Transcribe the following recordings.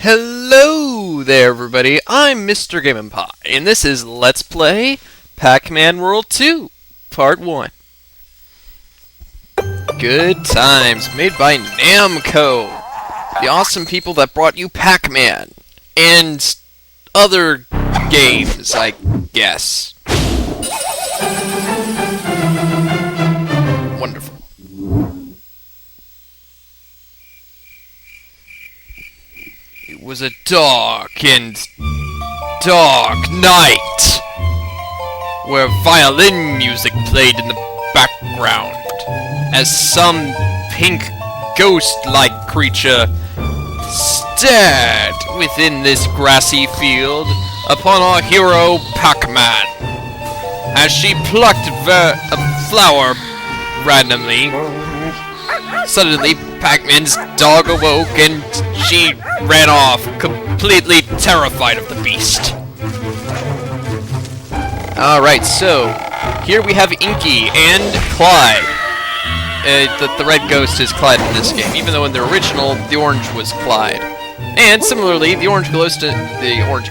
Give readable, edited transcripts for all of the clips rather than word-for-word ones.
Hello there, everybody. I'm Mr. Game & Pie, and this is Let's Play Pac-Man World 2, Part 1. Good times, made by Namco, the awesome people that brought you Pac-Man, and other games, I guess. Wonderful. It was a dark night where violin music played in the background as some pink ghost-like creature stared within this grassy field upon our hero Pacman as she plucked a flower randomly. Suddenly, Pacman's dog awoke and she ran off, completely terrified of the beast. Alright, so here we have Inky and Clyde. The red ghost is Clyde in this game, even though in the original, the orange was Clyde. And similarly, the orange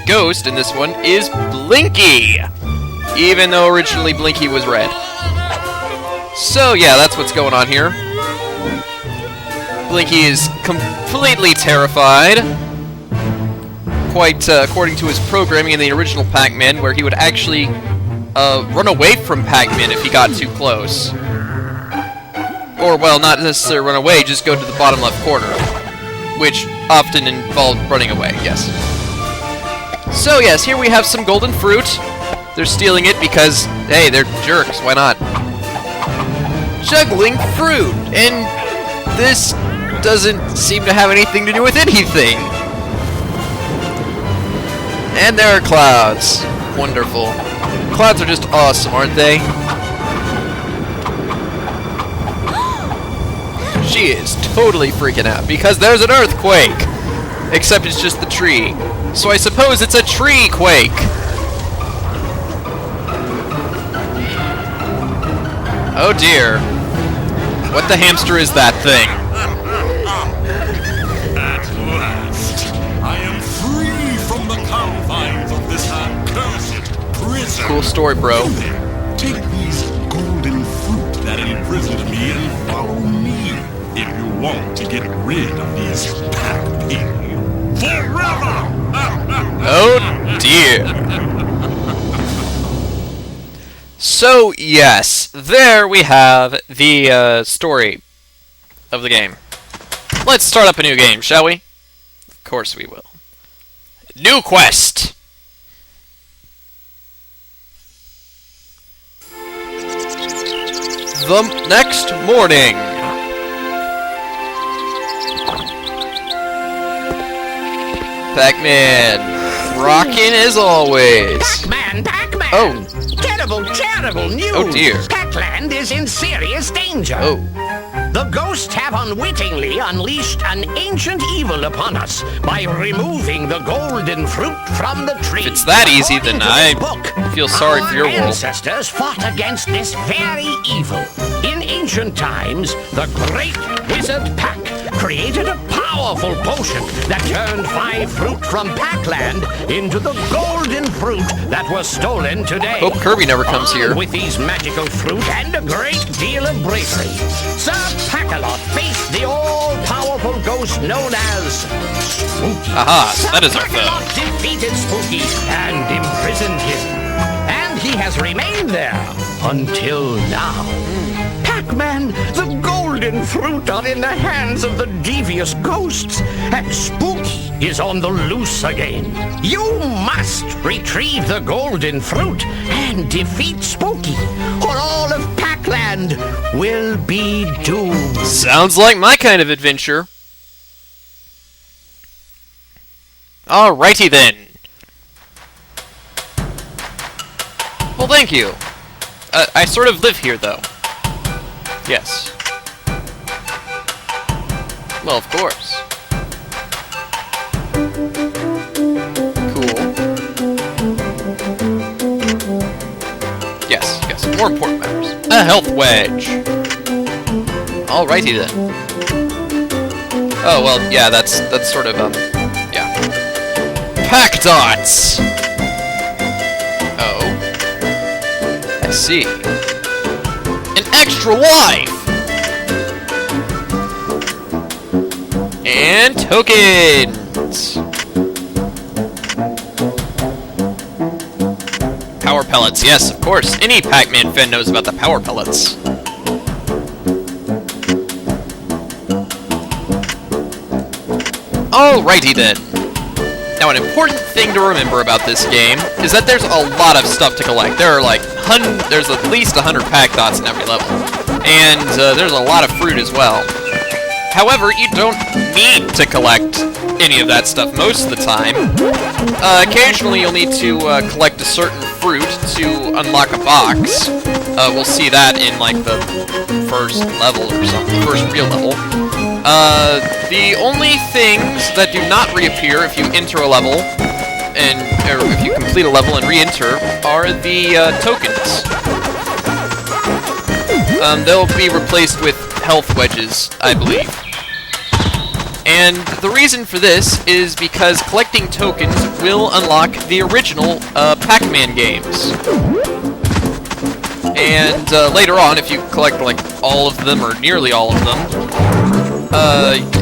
ghost in this one is Blinky, even though originally Blinky was red. So yeah, that's what's going on here. Blinky is completely terrified, quite according to his programming in the original Pac-Man, where he would actually run away from Pac-Man if he got too close. Or, well, not necessarily run away, just go to the bottom left corner, which often involved running away, yes. So yes, here we have some golden fruit. They're stealing it because, hey, they're jerks, why not? Juggling fruit, and this doesn't seem to have anything to do with anything. And there are clouds. Wonderful. Clouds are just awesome, aren't they? She is totally freaking out because there's an earthquake. Except it's just the tree. So I suppose it's a tree quake. Oh dear. What the hamster is that thing? At last, I am free from the confines of this accursed prison. Cool story, bro. There, take these golden fruit that imprisoned me and follow me if you want to get rid of these pack people forever. Oh dear. So, yes, there we have the story of the game. Let's start up a new game, shall we? Of course we will. New quest! The next morning. Pac-Man, rockin' as always. Pacman! Oh. Terrible news! Oh dear. Pac-Land is in serious danger. Oh. The ghosts have unwittingly unleashed an ancient evil upon us by removing the golden fruit from the tree. If it's that easy, then I feel sorry for your Our world. ancestors fought against this very evil. In ancient times, the great wizard Pac created a powerful potion that turned 5 fruit from Pac-Land into the golden fruit that was stolen today. Hope Kirby never comes here. With these magical fruit and a great deal of bravery, Sir Pac-a-Lot faced the all-powerful ghost known as Spooky. Aha, that is our Pac-a-Lot foe. defeated Spooky and imprisoned him. And he has remained there until now. Pac-Man, the golden fruit are in the hands of the devious ghosts, and Spooky is on the loose again. You must retrieve the golden fruit and defeat Spooky, or all of Pac-Land will be doomed. Sounds like my kind of adventure. Alrighty then. Well, thank you. I sort of live here, though. Yes. Well, of course. Cool. Yes, more important matters. A health wedge. Alrighty then. Oh, well, yeah, that's sort of, yeah. Pack dots! Oh. I see. An extra life! And tokens! Power pellets, yes, of course. Any Pac-Man fan knows about the power pellets. Alrighty then. Now, an important thing to remember about this game is that there's a lot of stuff to collect. There are like there's at least 100 pack dots in every level, and there's a lot of fruit as well. However, you don't need to collect any of that stuff most of the time. Occasionally, you'll need to collect a certain fruit to unlock a box. We'll see that in like the first level or something, first real level. The only things that do not reappear if you enter a level, or if you complete a level and re-enter, are the tokens. They'll be replaced with health wedges, I believe. And the reason for this is because collecting tokens will unlock the original Pac-Man games. And later on, if you collect like all of them or nearly all of them,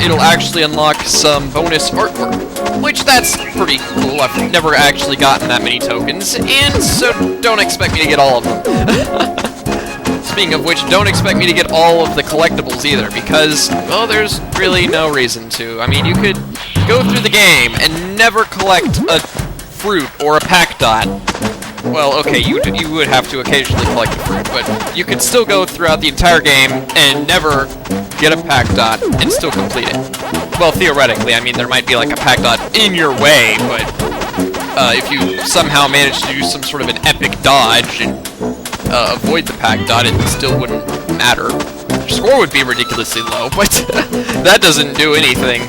it'll actually unlock some bonus artwork, which that's pretty cool. I've never actually gotten that many tokens, and so don't expect me to get all of them. Speaking of which, don't expect me to get all of the collectibles either, because, well, there's really no reason to. I mean, you could go through the game and never collect a fruit or a pack dot. Well, okay, you would have to occasionally collect a fruit, but you could still go throughout the entire game and never get a pack dot and still complete it. Well, theoretically, I mean, there might be like a pack dot in your way, but if you somehow manage to do some sort of an epic dodge and avoid the pack dot, it still wouldn't matter. Your score would be ridiculously low, but that doesn't do anything.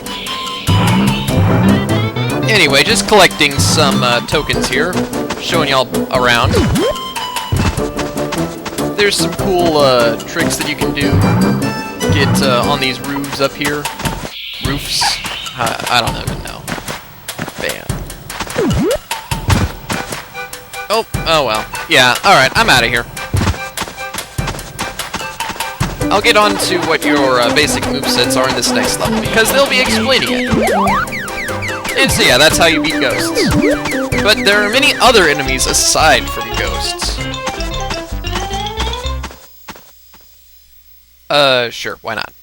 Anyway, just collecting some tokens here, showing y'all around. There's some cool tricks that you can do. Get on these roofs up here. Roofs? I don't even know. Bam. Oh well. Yeah, alright, I'm out of here. I'll get on to what your basic movesets are in this next level, because they'll be explaining it. And so yeah, that's how you beat ghosts. But there are many other enemies aside from ghosts. Sure, why not?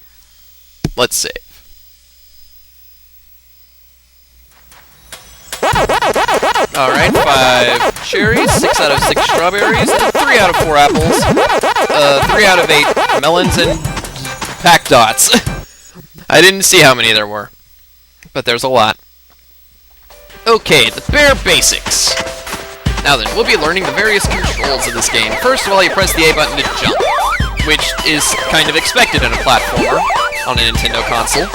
Let's save. Alright, 5 cherries, 6 out of 6 strawberries, 3 out of 4 apples, 3 out of 8 melons, and pack dots. I didn't see how many there were, but there's a lot. Okay, the bare basics. Now then, we'll be learning the various controls of this game. First of all, you press the A button to jump, which is kind of expected in a platformer on a Nintendo console.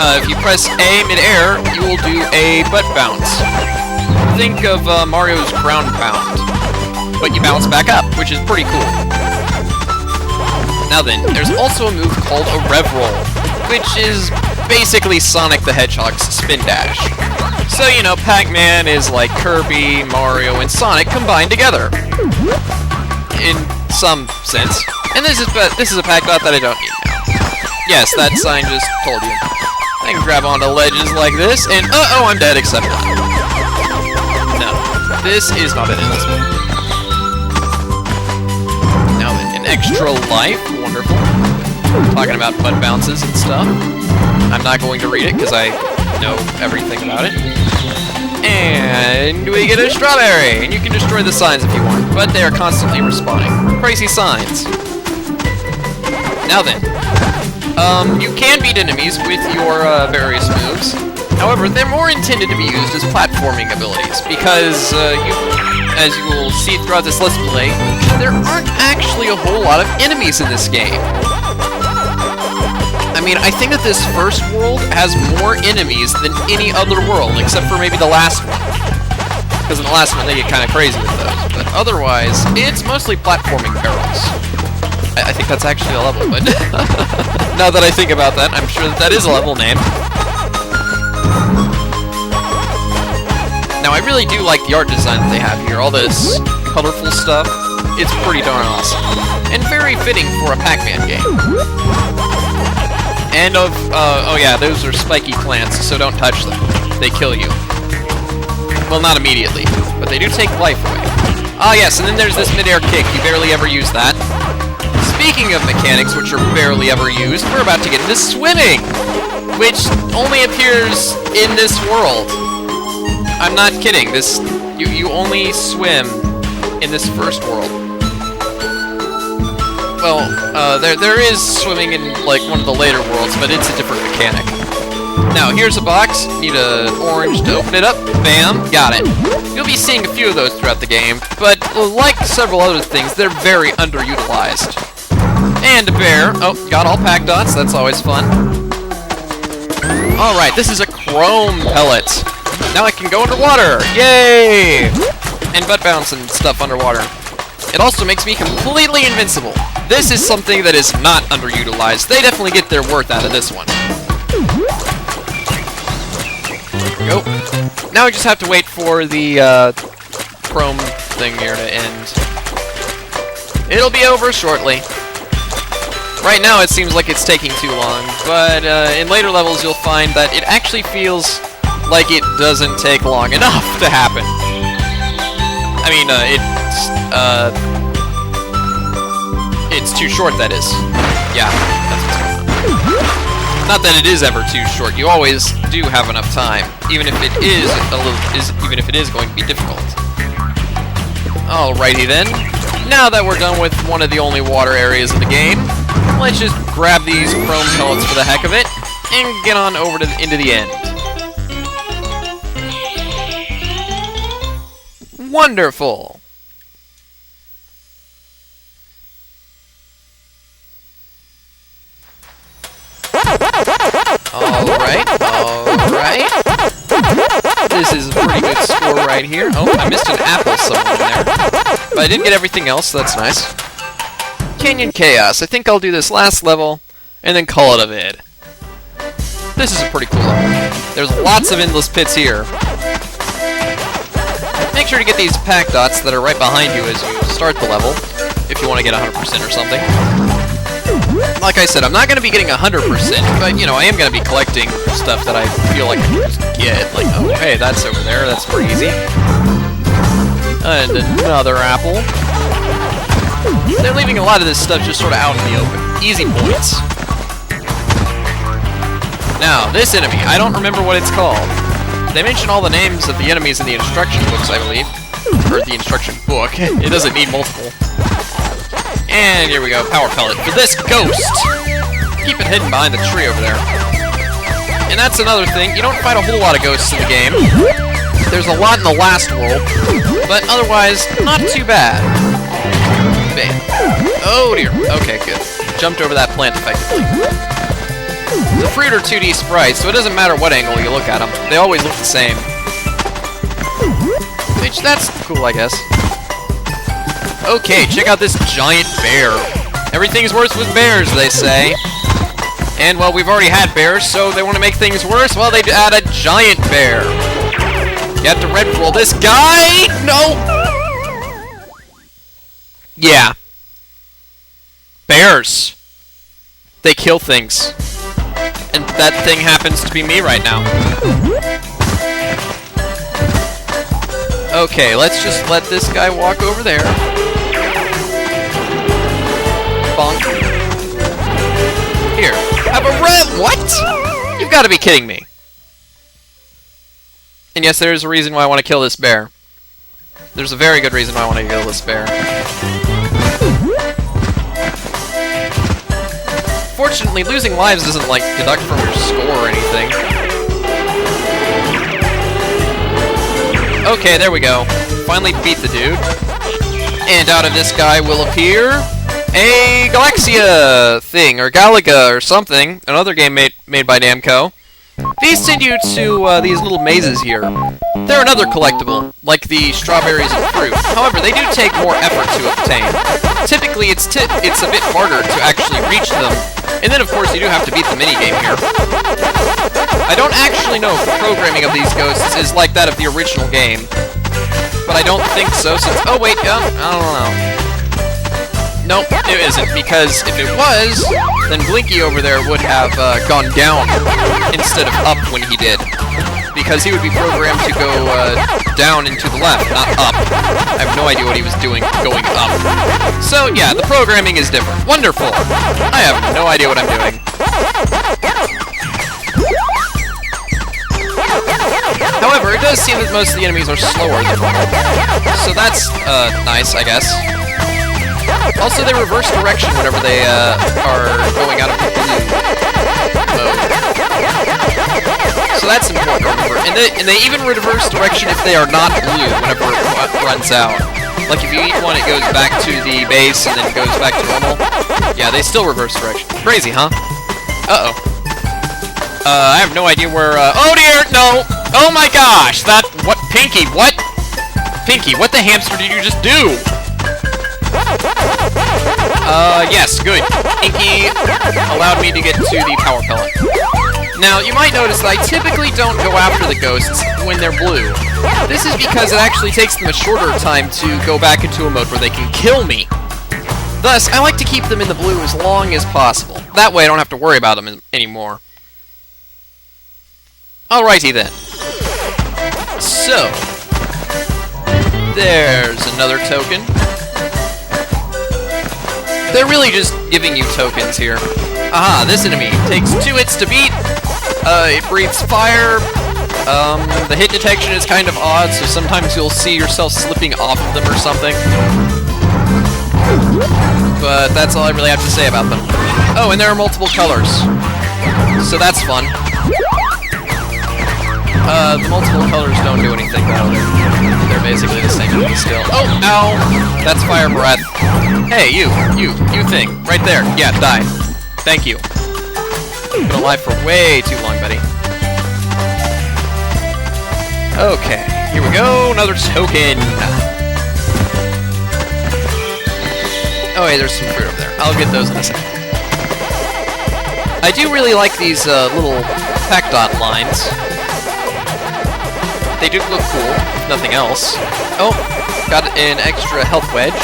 If you press A mid-air, you will do a butt bounce. Think of Mario's ground pound, but you bounce back up, which is pretty cool. Now then, there's also a move called a rev roll, which is basically Sonic the Hedgehog's spin dash. So, you know, Pac-Man is like Kirby, Mario, and Sonic combined together. In some sense. And this is a pack dot that I don't need now. Yes, that sign just told you. I can grab onto ledges like this, and oh, I'm dead, except not. No, this is not an endless one. Now then, an extra life, wonderful. Talking about butt bounces and stuff. I'm not going to read it, because I know everything about it. And we get a strawberry, and you can destroy the signs if you want, but they are constantly respawning. Crazy signs. Now then, you can beat enemies with your various moves. However, they're more intended to be used as platforming abilities, because as you will see throughout this Let's Play, there aren't actually a whole lot of enemies in this game. I mean, I think that this first world has more enemies than any other world, except for maybe the last one. Because in the last one, they get kind of crazy with those. But otherwise, it's mostly platforming barrels. I think that's actually a level, but now that I think about that, I'm sure that is a level name. Now, I really do like the art design that they have here. All this colorful stuff. It's pretty darn awesome. And very fitting for a Pac-Man game. And oh yeah, those are spiky plants, so don't touch them. They kill you. Well, not immediately, but they do take life away. Ah yes, and then there's this mid-air kick. You barely ever use that. Speaking of mechanics, which are barely ever used, we're about to get into swimming! Which only appears in this world. I'm not kidding. You only swim in this first world. Well, there is swimming in, like, one of the later worlds, but it's a different mechanic. Now, here's a box. Need an orange to open it up. Bam. Got it. You'll be seeing a few of those throughout the game, but like several other things, they're very underutilized. And a bear. Oh, got all pack dots. That's always fun. Alright, this is a chrome pellet. Now I can go underwater. Yay! And butt bounce and stuff underwater. It also makes me completely invincible. This is something that is not underutilized. They definitely get their worth out of this one. There we go. Now I just have to wait for the chrome thing here to end. It'll be over shortly. Right now it seems like it's taking too long, but in later levels you'll find that it actually feels like it doesn't take long enough to happen. I mean, it's too short, that is. Yeah, that's what's going on. Not that it is ever too short. You always do have enough time, even if it is going to be difficult. Alrighty then. Now that we're done with one of the only water areas of the game, let's just grab these chrome pellets for the heck of it and get on over to into the end. Wonderful. Alright. This is a pretty good score right here. Oh, I missed an apple somewhere in there. But I did get everything else, so that's nice. Canyon Chaos. I think I'll do this last level, and then call it a vid. This is a pretty cool level. There's lots of endless pits here. Make sure to get these pack dots that are right behind you as you start the level, if you want to get 100% or something. Like I said, I'm not going to be getting 100%, but, you know, I am going to be collecting stuff that I feel like I can just get. Like, oh, hey, that's over there. That's pretty easy. And another apple. They're leaving a lot of this stuff just sort of out in the open. Easy points. Now, this enemy, I don't remember what it's called. They mention all the names of the enemies in the instruction books, I believe. Or the instruction book. It doesn't need multiple. And here we go, power pellet for this ghost! Keep it hidden behind the tree over there. And that's another thing, you don't fight a whole lot of ghosts in the game. There's a lot in the last world, but otherwise, not too bad. Bam. Oh dear, okay, good. Jumped over that plant effectively. The fruit are 2D sprites, so it doesn't matter what angle you look at them. They always look the same. Which, that's cool, I guess. Okay, check out this giant bear. Everything's worse with bears, they say. And, well, we've already had bears, so they want to make things worse? Well, they add a giant bear. You have to red roll this guy! No! Yeah. Bears. They kill things. And that thing happens to be me right now. Okay, let's just let this guy walk over there. Bonk. Here. Have a red. What? You've got to be kidding me. And yes, there is a reason why I want to kill this bear. There's a very good reason why I want to kill this bear. Fortunately, losing lives doesn't, like, deduct from your score or anything. Okay, there we go. Finally beat the dude. And out of this guy will appear a Galaxia thing, or Galaga, or something. Another game made by Namco. These send you to these little mazes here. They're another collectible, like the strawberries and fruit. However, they do take more effort to obtain. Typically, it's a bit harder to actually reach them. And then, of course, you do have to beat the minigame here. I don't actually know if the programming of these ghosts is like that of the original game. But I don't think so, since... Oh, wait, I don't know. Nope, it isn't, because if it was, then Blinky over there would have gone down instead of up when he did. Because he would be programmed to go down and to the left, not up. I have no idea what he was doing going up. So, yeah, the programming is different. Wonderful! I have no idea what I'm doing. However, it does seem that most of the enemies are slower than normal. So that's, nice, I guess. Also, they reverse direction whenever they, are going out of the blue mode. So that's important to remember. And they even reverse direction if they are not blue whenever it runs out. Like, if you eat one, it goes back to the base, and then it goes back to normal. Yeah, they still reverse direction. Crazy, huh? Uh-oh. I have no idea where, oh dear, no! Oh my gosh, what, Pinky, what? Pinky, what the hamster did you just do? Yes, good. Pinky allowed me to get to the power pellet. Now, you might notice that I typically don't go after the ghosts when they're blue. This is because it actually takes them a shorter time to go back into a mode where they can kill me. Thus, I like to keep them in the blue as long as possible. That way I don't have to worry about them anymore. Alrighty then. So, there's another token. They're really just giving you tokens here. Aha, this enemy takes 2 hits to beat. It breathes fire. The hit detection is kind of odd, so sometimes you'll see yourself slipping off of them or something. But that's all I really have to say about them. Oh, and there are multiple colors. So that's fun. The multiple colors don't do anything, though. They're basically the same enemy still. Oh, ow! That's fire breath. Hey, you thing. Right there. Yeah, die. Thank you. Been alive for way too long, buddy. Okay, here we go. Another token. Oh, hey, there's some fruit over there. I'll get those in a second. I do really like these little pack dot lines. They do look cool, if nothing else. Oh, got an extra health wedge.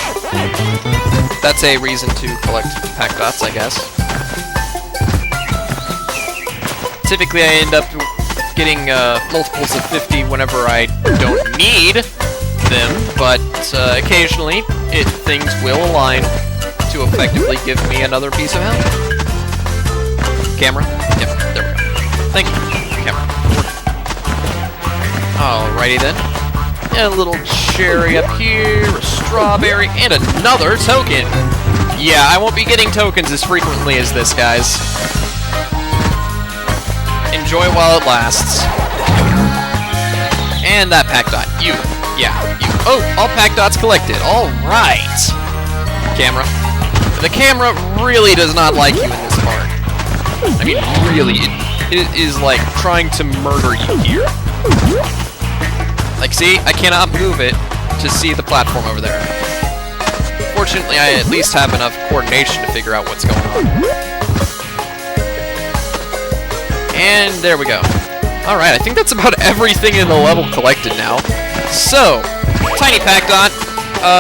That's a reason to collect pack dots, I guess. Typically, I end up getting multiples of 50 whenever I don't need them, but occasionally, things will align to effectively give me another piece of health. Camera? Yep, there we go. Thank you, camera. Alrighty then. And a little cherry up here, a strawberry, and another token! Yeah, I won't be getting tokens as frequently as this, guys. Enjoy while it lasts. And that pack dot. You. Oh, all pack dots collected. Alright! Camera. The camera really does not like you in this part. I mean, really, it is like trying to murder you here. Like, see, I cannot move it to see the platform over there. Fortunately, I at least have enough coordination to figure out what's going on. And there we go. Alright, I think that's about everything in the level collected now. So, Tiny Pack Dot,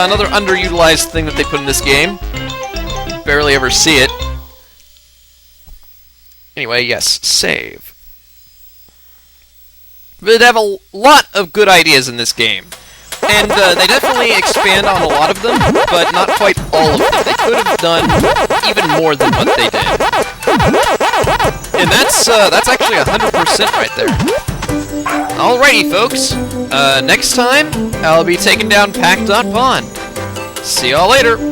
another underutilized thing that they put in this game. Barely ever see it. Anyway, yes, save. They have a lot of good ideas in this game. And they definitely expand on a lot of them, but not quite all of them. They could have done even more than what they did. And that's actually 100% right there. Alrighty, folks. Next time, I'll be taking down Pack.Pond. See y'all later.